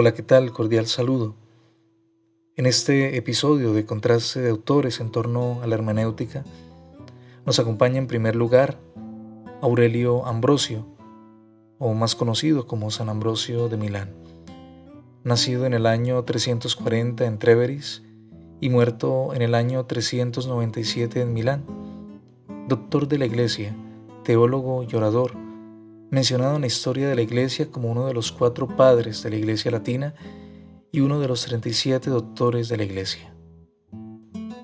Hola, ¿qué tal? Cordial saludo. En este episodio de Contraste de Autores en torno a la hermenéutica, nos acompaña en primer lugar Aurelio Ambrosio, o más conocido como San Ambrosio de Milán, nacido en el año 340 en Tréveris y muerto en el año 397 en Milán, doctor de la Iglesia, teólogo y orador, mencionado en la historia de la Iglesia como uno de los 4 padres de la Iglesia latina y uno de los 37 doctores de la Iglesia.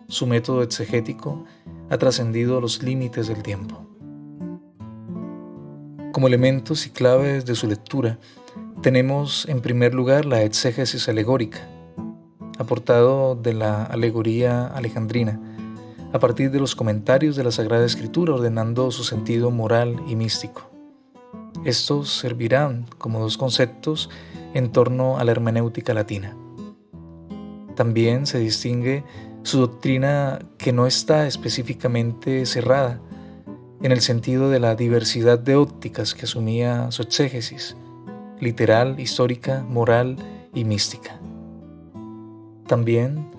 Su método exegético ha trascendido los límites del tiempo. Como elementos y claves de su lectura, tenemos en primer lugar la exégesis alegórica, aportado de la alegoría alejandrina, a partir de los comentarios de la Sagrada Escritura, ordenando su sentido moral y místico. Estos servirán como 2 conceptos en torno a la hermenéutica latina. También se distingue su doctrina, que no está específicamente cerrada en el sentido de la diversidad de ópticas que asumía su exégesis, literal, histórica, moral y mística. También,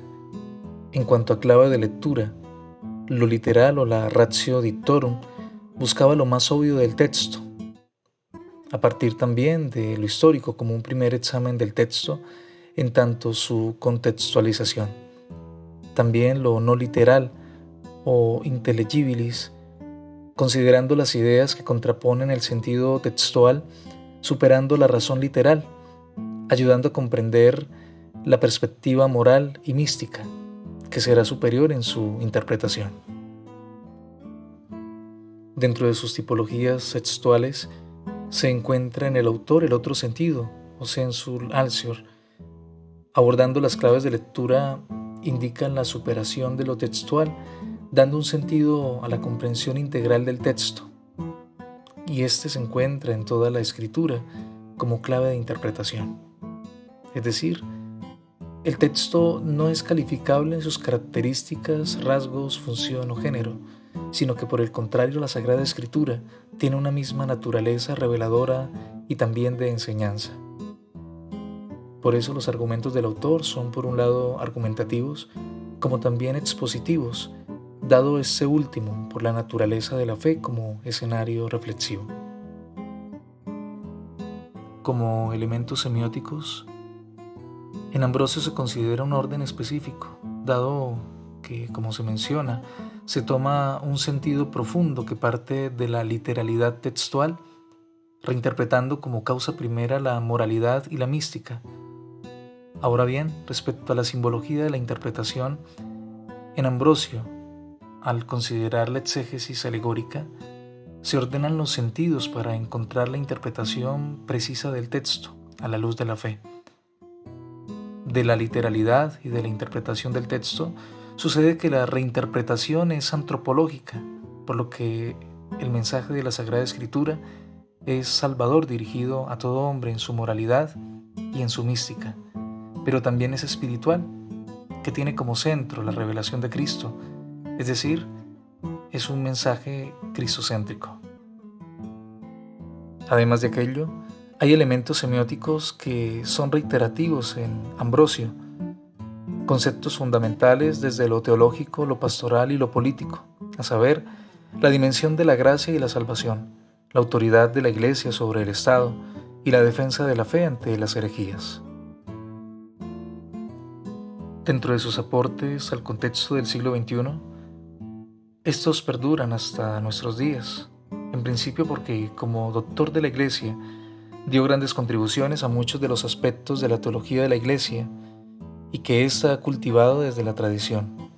en cuanto a clave de lectura, lo literal o la ratio dictorum buscaba lo más obvio del texto, a partir también de lo histórico como un primer examen del texto en tanto su contextualización. También lo no literal o intelligibilis, considerando las ideas que contraponen el sentido textual, superando la razón literal, ayudando a comprender la perspectiva moral y mística, que será superior en su interpretación. Dentro de sus tipologías textuales se encuentra en el autor el otro sentido, o sensul altior. Abordando las claves de lectura, indican la superación de lo textual, dando un sentido a la comprensión integral del texto. Y este se encuentra en toda la escritura como clave de interpretación. Es decir, el texto no es calificable en sus características, rasgos, función o género, sino que por el contrario la Sagrada Escritura tiene una misma naturaleza reveladora y también de enseñanza. Por eso los argumentos del autor son por un lado argumentativos, como también expositivos, dado este último por la naturaleza de la fe como escenario reflexivo. Como elementos semióticos, en Ambrosio se considera un orden específico, dado que, como se menciona, se toma un sentido profundo que parte de la literalidad textual, reinterpretando como causa primera la moralidad y la mística. Ahora bien, respecto a la simbología de la interpretación, en Ambrosio, al considerar la exégesis alegórica, se ordenan los sentidos para encontrar la interpretación precisa del texto a la luz de la fe. De la literalidad y de la interpretación del texto, sucede que la reinterpretación es antropológica, por lo que el mensaje de la Sagrada Escritura es salvador, dirigido a todo hombre en su moralidad y en su mística, pero también es espiritual, que tiene como centro la revelación de Cristo, es decir, es un mensaje cristocéntrico. Además de aquello, hay elementos semióticos que son reiterativos en Ambrosio, conceptos fundamentales desde lo teológico, lo pastoral y lo político, a saber, la dimensión de la gracia y la salvación, la autoridad de la Iglesia sobre el Estado y la defensa de la fe ante las herejías. Dentro de sus aportes al contexto del siglo XXI, estos perduran hasta nuestros días, en principio porque, como doctor de la Iglesia, dio grandes contribuciones a muchos de los aspectos de la teología de la Iglesia y que ésta ha cultivado desde la tradición.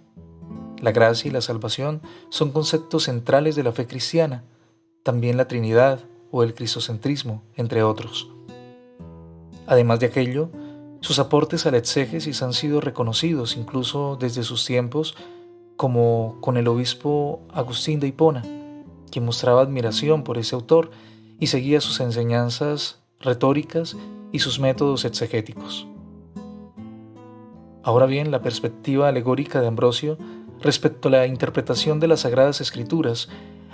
La gracia y la salvación son conceptos centrales de la fe cristiana, también la Trinidad o el cristocentrismo, entre otros. Además de aquello, sus aportes a la exégesis han sido reconocidos incluso desde sus tiempos, como con el obispo Agustín de Hipona, quien mostraba admiración por ese autor y seguía sus enseñanzas retóricas y sus métodos exegéticos. Ahora bien, la perspectiva alegórica de Ambrosio respecto a la interpretación de las Sagradas Escrituras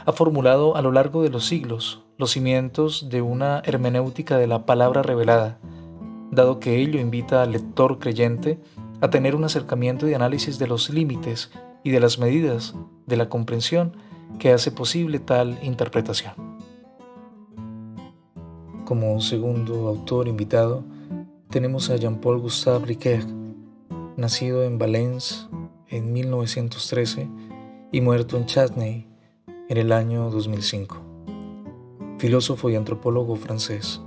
ha formulado a lo largo de los siglos los cimientos de una hermenéutica de la palabra revelada, dado que ello invita al lector creyente a tener un acercamiento y análisis de los límites y de las medidas de la comprensión que hace posible tal interpretación. Como segundo autor invitado, tenemos a Jean-Paul Gustave Ricoeur, nacido en Valence en 1913 y muerto en Chasseneuil en el año 2005. Filósofo y antropólogo francés.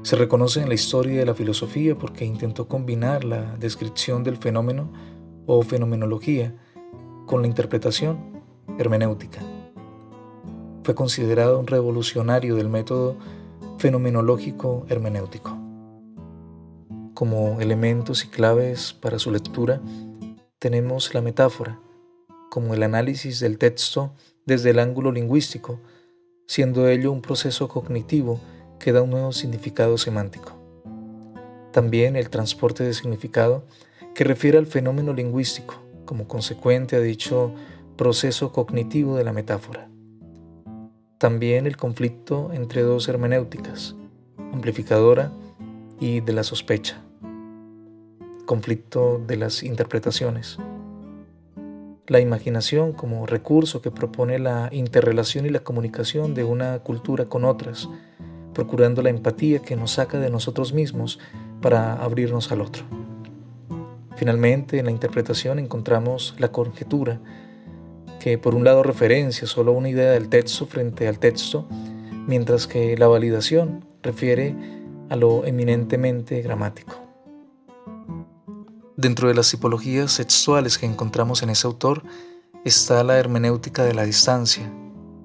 Se reconoce en la historia de la filosofía porque intentó combinar la descripción del fenómeno o fenomenología con la interpretación hermenéutica. Fue considerado un revolucionario del método fenomenológico hermenéutico. Como elementos y claves para su lectura, tenemos la metáfora, como el análisis del texto desde el ángulo lingüístico, siendo ello un proceso cognitivo que da un nuevo significado semántico. También el transporte de significado, que refiere al fenómeno lingüístico, como consecuente a dicho proceso cognitivo de la metáfora. También el conflicto entre dos hermenéuticas, amplificadora y de la sospecha. Conflicto de las interpretaciones. La imaginación como recurso que propone la interrelación y la comunicación de una cultura con otras, procurando la empatía que nos saca de nosotros mismos para abrirnos al otro. Finalmente, en la interpretación encontramos la conjetura, que por un lado referencia solo una idea del texto frente al texto, mientras que la validación refiere a lo eminentemente gramático. Dentro de las tipologías textuales que encontramos en ese autor está la hermenéutica de la distancia,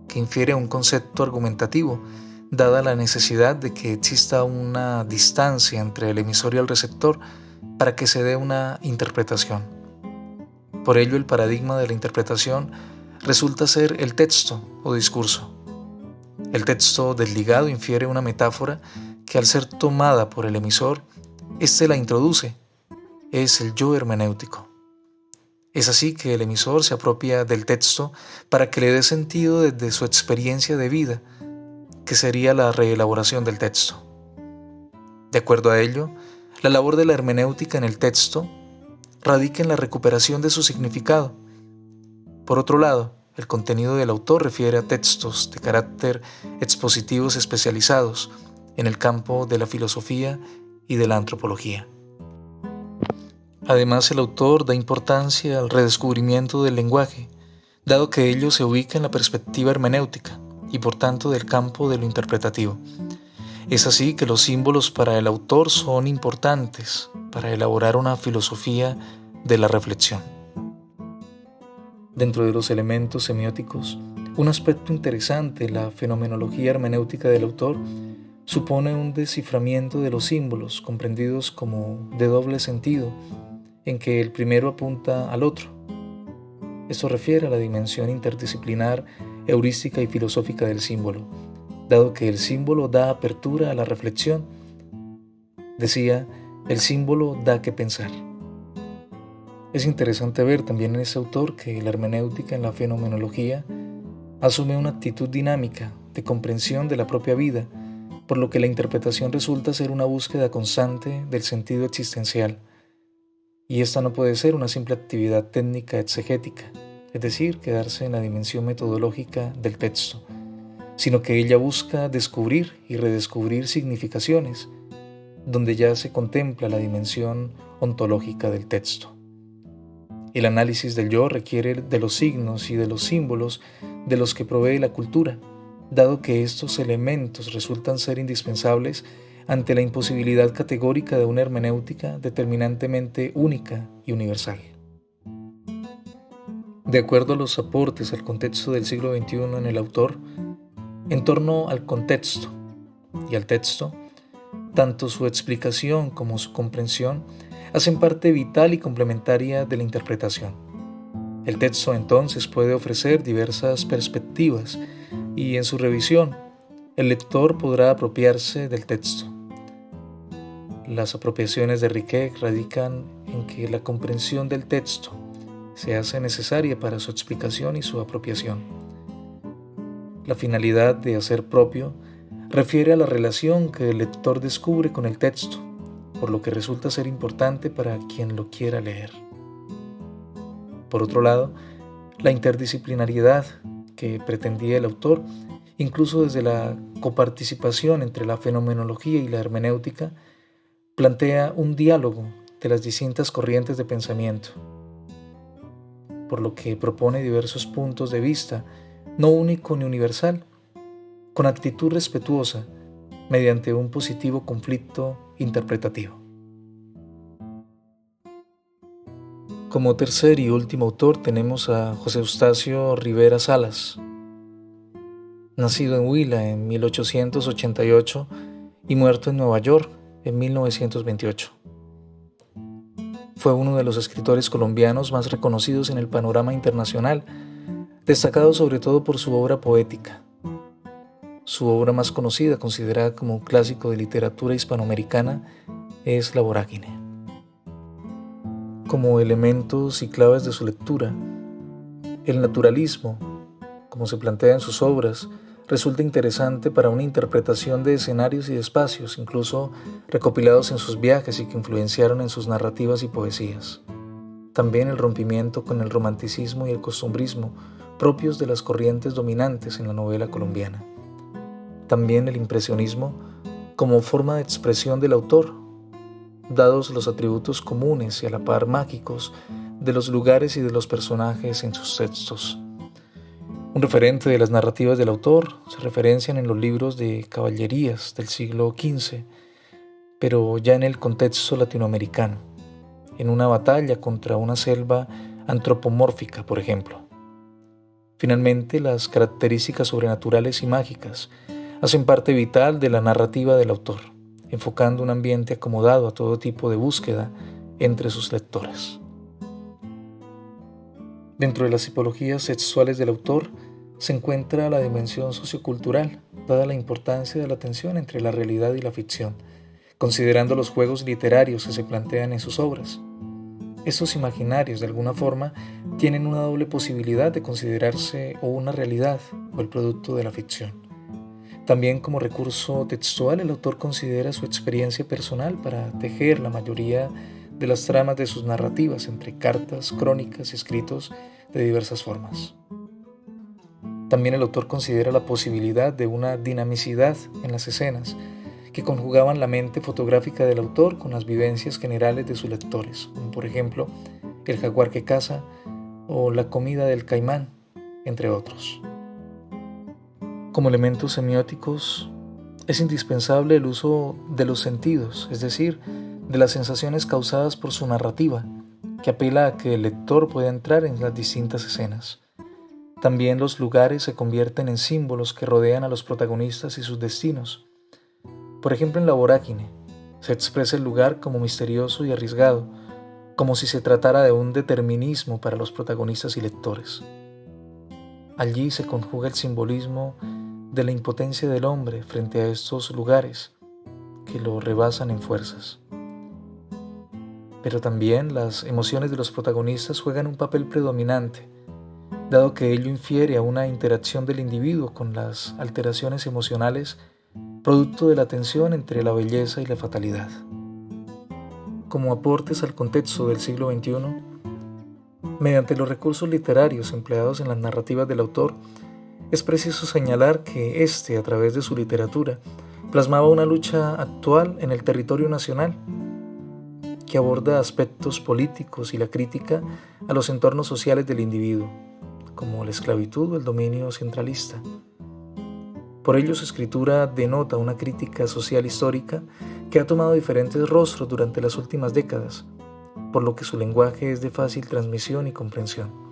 que infiere un concepto argumentativo, dada la necesidad de que exista una distancia entre el emisor y el receptor para que se dé una interpretación. Por ello, el paradigma de la interpretación resulta ser el texto o discurso. El texto desligado infiere una metáfora que, al ser tomada por el emisor, éste la introduce. Es el yo hermenéutico. Es así que el emisor se apropia del texto para que le dé sentido desde su experiencia de vida, que sería la reelaboración del texto. De acuerdo a ello, la labor de la hermenéutica en el texto radica en la recuperación de su significado. Por otro lado, el contenido del autor refiere a textos de carácter expositivos especializados en el campo de la filosofía y de la antropología. Además, el autor da importancia al redescubrimiento del lenguaje, dado que ello se ubica en la perspectiva hermenéutica y por tanto del campo de lo interpretativo. Es así que los símbolos para el autor son importantes para elaborar una filosofía de la reflexión. Dentro de los elementos semióticos, un aspecto interesante, la fenomenología hermenéutica del autor, supone un desciframiento de los símbolos comprendidos como de doble sentido, en que el primero apunta al otro. Esto refiere a la dimensión interdisciplinar, heurística y filosófica del símbolo, dado que el símbolo da apertura a la reflexión. Decía, el símbolo da que pensar. Es interesante ver también en ese autor que la hermenéutica en la fenomenología asume una actitud dinámica de comprensión de la propia vida, por lo que la interpretación resulta ser una búsqueda constante del sentido existencial. Y esta no puede ser una simple actividad técnica exegética, es decir, quedarse en la dimensión metodológica del texto, sino que ella busca descubrir y redescubrir significaciones, donde ya se contempla la dimensión ontológica del texto. El análisis del yo requiere de los signos y de los símbolos de los que provee la cultura, dado que estos elementos resultan ser indispensables ante la imposibilidad categórica de una hermenéutica determinantemente única y universal. De acuerdo a los aportes al contexto del siglo XXI en el autor, en torno al contexto y al texto, tanto su explicación como su comprensión hacen parte vital y complementaria de la interpretación. El texto entonces puede ofrecer diversas perspectivas y en su revisión, el lector podrá apropiarse del texto. Las apropiaciones de Ricoeur radican en que la comprensión del texto se hace necesaria para su explicación y su apropiación. La finalidad de hacer propio refiere a la relación que el lector descubre con el texto, por lo que resulta ser importante para quien lo quiera leer. Por otro lado, la interdisciplinariedad que pretendía el autor, incluso desde la coparticipación entre la fenomenología y la hermenéutica, plantea un diálogo de las distintas corrientes de pensamiento, por lo que propone diversos puntos de vista, no único ni universal, con actitud respetuosa, mediante un positivo conflicto interpretativo. Como tercer y último autor tenemos a José Eustacio Rivera Salas, nacido en Huila en 1888 y muerto en Nueva York en 1928. Fue uno de los escritores colombianos más reconocidos en el panorama internacional, destacado sobre todo por su obra poética. Su obra más conocida, considerada como un clásico de literatura hispanoamericana, es La Vorágine. Como elementos y claves de su lectura, el naturalismo, como se plantea en sus obras, resulta interesante para una interpretación de escenarios y de espacios, incluso recopilados en sus viajes y que influenciaron en sus narrativas y poesías. También el rompimiento con el romanticismo y el costumbrismo propios de las corrientes dominantes en la novela colombiana. También el impresionismo como forma de expresión del autor, dados los atributos comunes y a la par mágicos de los lugares y de los personajes en sus textos. Un referente de las narrativas del autor se referencian en los libros de caballerías del siglo XV, pero ya en el contexto latinoamericano, en una batalla contra una selva antropomórfica, por ejemplo. Finalmente, las características sobrenaturales y mágicas hacen parte vital de la narrativa del autor, enfocando un ambiente acomodado a todo tipo de búsqueda entre sus lectores. Dentro de las tipologías sexuales del autor se encuentra la dimensión sociocultural, dada la importancia de la tensión entre la realidad y la ficción, considerando los juegos literarios que se plantean en sus obras. Estos imaginarios, de alguna forma, tienen una doble posibilidad de considerarse o una realidad o el producto de la ficción. También como recurso textual, el autor considera su experiencia personal para tejer la mayoría de las tramas de sus narrativas entre cartas, crónicas y escritos de diversas formas. También el autor considera la posibilidad de una dinamicidad en las escenas que conjugaban la mente fotográfica del autor con las vivencias generales de sus lectores, como por ejemplo El jaguar que caza o La comida del caimán, entre otros. Como elementos semióticos, es indispensable el uso de los sentidos, es decir, de las sensaciones causadas por su narrativa, que apela a que el lector pueda entrar en las distintas escenas. También los lugares se convierten en símbolos que rodean a los protagonistas y sus destinos. Por ejemplo, en La Vorágine, se expresa el lugar como misterioso y arriesgado, como si se tratara de un determinismo para los protagonistas y lectores. Allí se conjuga el simbolismo de la impotencia del hombre frente a estos lugares que lo rebasan en fuerzas. Pero también las emociones de los protagonistas juegan un papel predominante, dado que ello infiere a una interacción del individuo con las alteraciones emocionales producto de la tensión entre la belleza y la fatalidad. Como aportes al contexto del siglo XXI, mediante los recursos literarios empleados en las narrativas del autor, es preciso señalar que éste, a través de su literatura, plasmaba una lucha actual en el territorio nacional, que aborda aspectos políticos y la crítica a los entornos sociales del individuo, como la esclavitud o el dominio centralista. Por ello, su escritura denota una crítica social histórica que ha tomado diferentes rostros durante las últimas décadas, por lo que su lenguaje es de fácil transmisión y comprensión.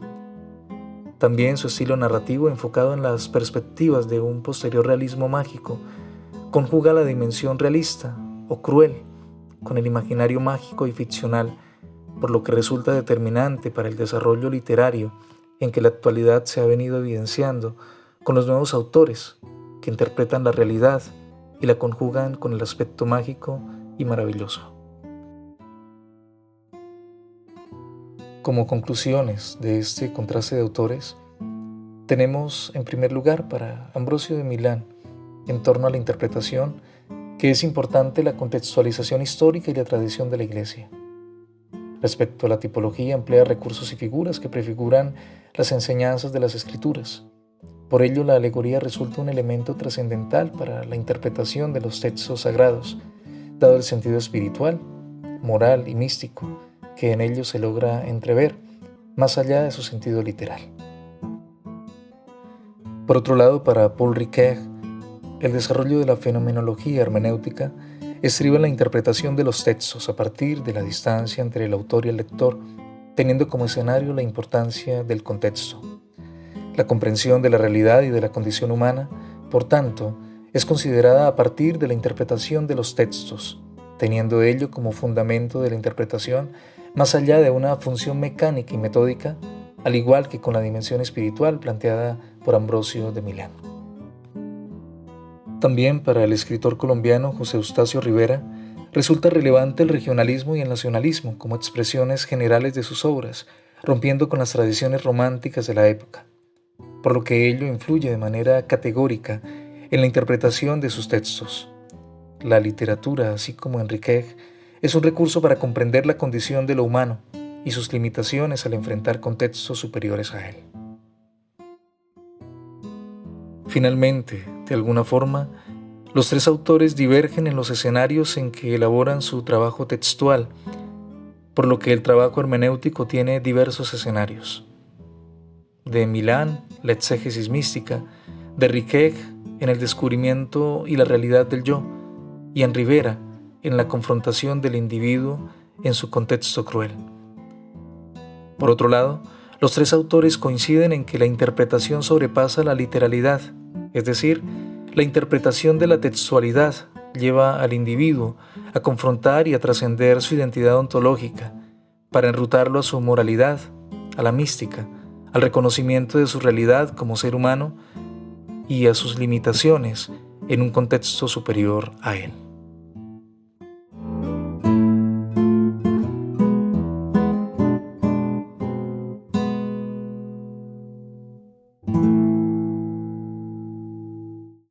También su estilo narrativo, enfocado en las perspectivas de un posterior realismo mágico, conjuga la dimensión realista o cruel con el imaginario mágico y ficcional, por lo que resulta determinante para el desarrollo literario en que la actualidad se ha venido evidenciando con los nuevos autores que interpretan la realidad y la conjugan con el aspecto mágico y maravilloso. Como conclusiones de este contraste de autores, tenemos en primer lugar para Ambrosio de Milán, en torno a la interpretación, que es importante la contextualización histórica y la tradición de la Iglesia. Respecto a la tipología, emplea recursos y figuras que prefiguran las enseñanzas de las Escrituras. Por ello, la alegoría resulta un elemento trascendental para la interpretación de los textos sagrados, dado el sentido espiritual, moral y místico que en ellos se logra entrever, más allá de su sentido literal. Por otro lado, para Paul Ricoeur, el desarrollo de la fenomenología hermenéutica estriba en la interpretación de los textos a partir de la distancia entre el autor y el lector, teniendo como escenario la importancia del contexto. La comprensión de la realidad y de la condición humana, por tanto, es considerada a partir de la interpretación de los textos, teniendo ello como fundamento de la interpretación más allá de una función mecánica y metódica, al igual que con la dimensión espiritual planteada por Ambrosio de Milán. También para el escritor colombiano José Eustacio Rivera resulta relevante el regionalismo y el nacionalismo como expresiones generales de sus obras, rompiendo con las tradiciones románticas de la época, por lo que ello influye de manera categórica en la interpretación de sus textos. La literatura, así como Enrique, es un recurso para comprender la condición de lo humano y sus limitaciones al enfrentar contextos superiores a él. Finalmente, de alguna forma, los tres autores divergen en los escenarios en que elaboran su trabajo textual, por lo que el trabajo hermenéutico tiene diversos escenarios. De Milán, la exégesis mística; de Ricoeur, en el descubrimiento y la realidad del yo; y en Rivera, en la confrontación del individuo en su contexto cruel. Por otro lado, los tres autores coinciden en que la interpretación sobrepasa la literalidad, es decir, la interpretación de la textualidad lleva al individuo a confrontar y a trascender su identidad ontológica para enrutarlo a su moralidad, a la mística, al reconocimiento de su realidad como ser humano y a sus limitaciones en un contexto superior a él.